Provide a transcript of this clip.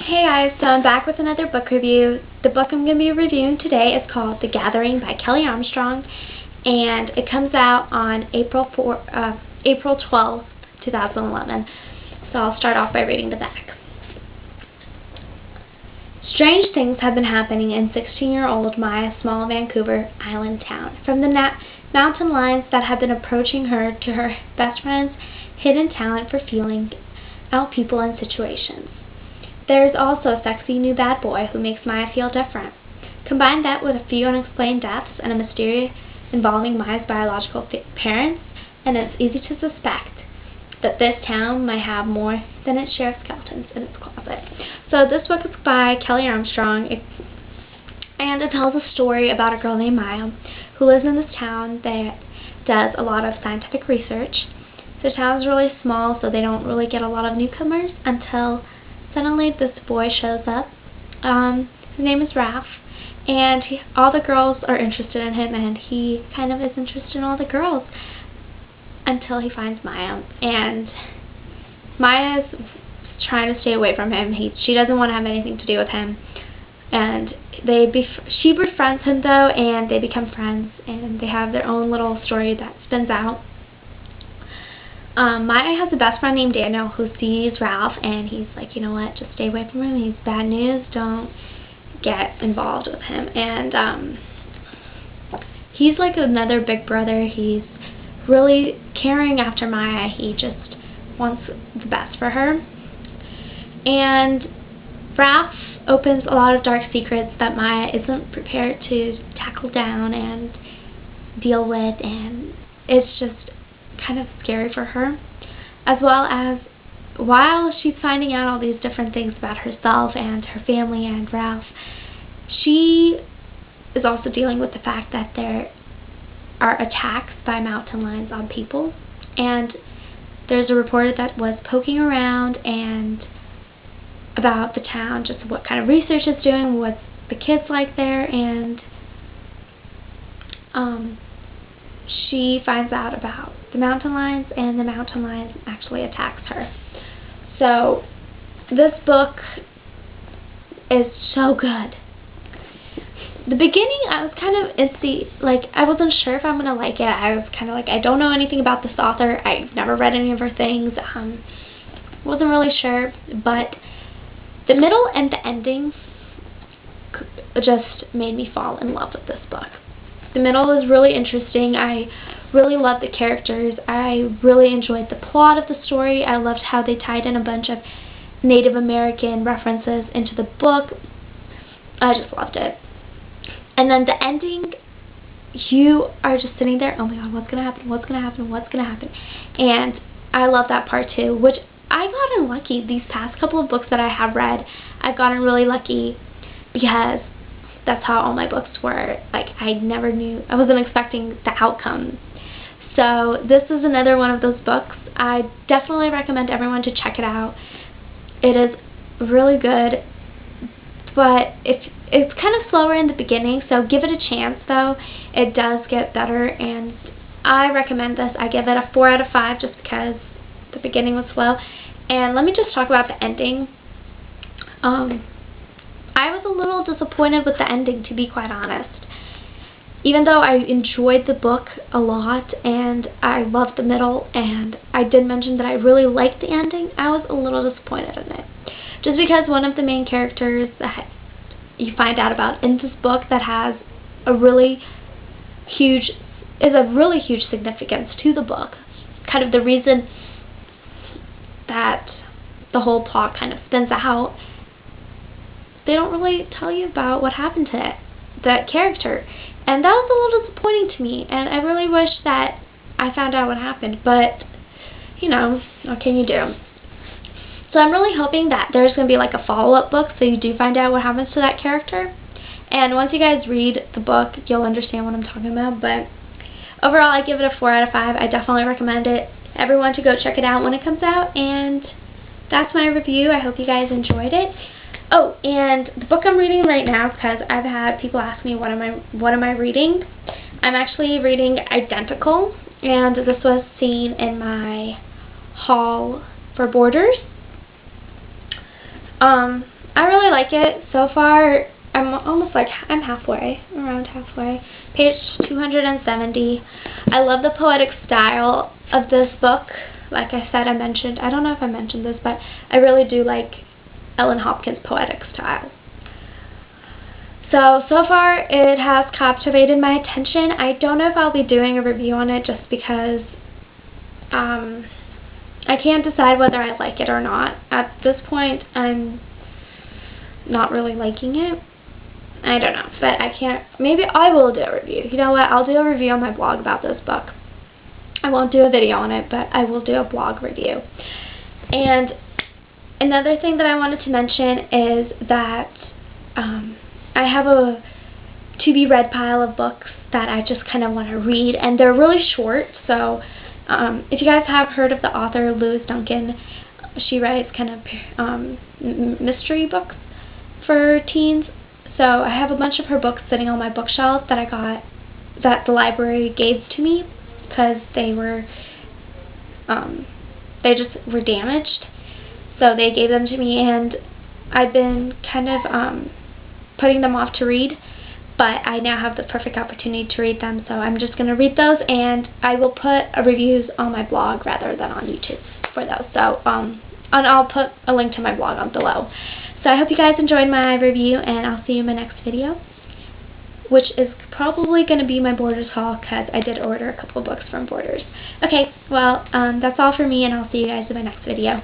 Hey guys, so I'm back with another book review. The book I'm going to be reviewing today is called The Gathering by Kelly Armstrong, and it comes out on April 12th, 2011. So I'll start off by reading the back. Strange things have been happening in 16-year-old Maya's small Vancouver Island town. From the mountain lines that have been approaching her to her best friend's hidden talent for feeling out people and situations. There is also a sexy new bad boy who makes Maya feel different. Combine that with a few unexplained deaths and a mystery involving Maya's biological parents, and it's easy to suspect that this town might have more than its share of skeletons in its closet. So this book is by Kelly Armstrong, and it tells a story about a girl named Maya who lives in this town that does a lot of scientific research. The town is really small, so they don't really get a lot of newcomers until suddenly this boy shows up. His name is Ralph, and all the girls are interested in him, and he kind of is interested in all the girls until he finds Maya. And Maya's trying to stay away from him. She doesn't want to have anything to do with him. And she befriends him though, and they become friends, and they have their own little story that spins out. Maya has a best friend named Daniel who sees Ralph, and he's like, you know what, just stay away from him. He's bad news. Don't get involved with him. And he's like another big brother. He's really caring after Maya. He just wants the best for her. And Ralph opens a lot of dark secrets that Maya isn't prepared to tackle down and deal with, and it's just kind of scary for her, as well as while she's finding out all these different things about herself and her family and Ralph, she is also dealing with the fact that there are attacks by mountain lions on people, and there's a reporter that was poking around and about the town, just what kind of research it's doing, what the kids like there, and she finds out about the mountain lions, and the mountain lions actually attacks her. So this book is so good. The beginning, I was kind of I wasn't sure if I'm going to like it. I was kind of like, I don't know anything about this author. I've never read any of her things. Wasn't really sure, but the middle and the ending just made me fall in love with this book. The middle is really interesting. I really loved the characters. I really enjoyed the plot of the story. I loved how they tied in a bunch of Native American references into the book. I just loved it. And then the ending, you are just sitting there, oh my god, what's going to happen, what's going to happen, what's going to happen? And I love that part too, which I gotten lucky. These past couple of books that I have read, I've gotten really lucky because that's how all my books were. Like, I never knew, I wasn't expecting the outcome. So this is another one of those books. I definitely recommend everyone to check it out. It is really good, but it's kind of slower in the beginning, so give it a chance though. It does get better, and I recommend this. I give it a 4 out of 5 just because the beginning was slow. And let me just talk about the ending. I was a little disappointed with the ending, to be quite honest. Even though I enjoyed the book a lot and I loved the middle, and I did mention that I really liked the ending, I was a little disappointed in it. Just because one of the main characters that you find out about in this book that has a really huge significance to the book, kind of the reason that the whole plot kind of spins out, they don't really tell you about what happened to that character. And that was a little disappointing to me, and I really wish that I found out what happened, but, you know, what can you do? So I'm really hoping that there's going to be like a follow-up book so you do find out what happens to that character. And once you guys read the book, you'll understand what I'm talking about. But overall, I give it a 4 out of 5. I definitely recommend it. Everyone to go check it out when it comes out. And that's my review. I hope you guys enjoyed it. Oh, and the book I'm reading right now, because I've had people ask me what am I reading. I'm actually reading Identical, and this was seen in my haul for Borders. I really like it. So far, I'm almost like, I'm halfway, around halfway. Page 270. I love the poetic style of this book. Like I said, I don't know if I mentioned this, but I really do like Ellen Hopkins' poetic style. So far it has captivated my attention. I don't know if I'll be doing a review on it just because I can't decide whether I like it or not. At this point, I'm not really liking it. I don't know, but I can't, maybe I will do a review. You know what, I'll do a review on my blog about this book. I won't do a video on it, but I will do a blog review. And another thing that I wanted to mention is that I have a to-be-read pile of books that I just kind of want to read, and they're really short, so if you guys have heard of the author Lois Duncan, she writes kind of mystery books for teens. So I have a bunch of her books sitting on my bookshelf that I got, that the library gave to me because they just were damaged. So they gave them to me, and I've been kind of putting them off to read, but I now have the perfect opportunity to read them, so I'm just going to read those, and I will put reviews on my blog rather than on YouTube for those. So and I'll put a link to my blog on below. So I hope you guys enjoyed my review, and I'll see you in my next video, which is probably going to be my Borders haul because I did order a couple of books from Borders. Okay, well, that's all for me, and I'll see you guys in my next video.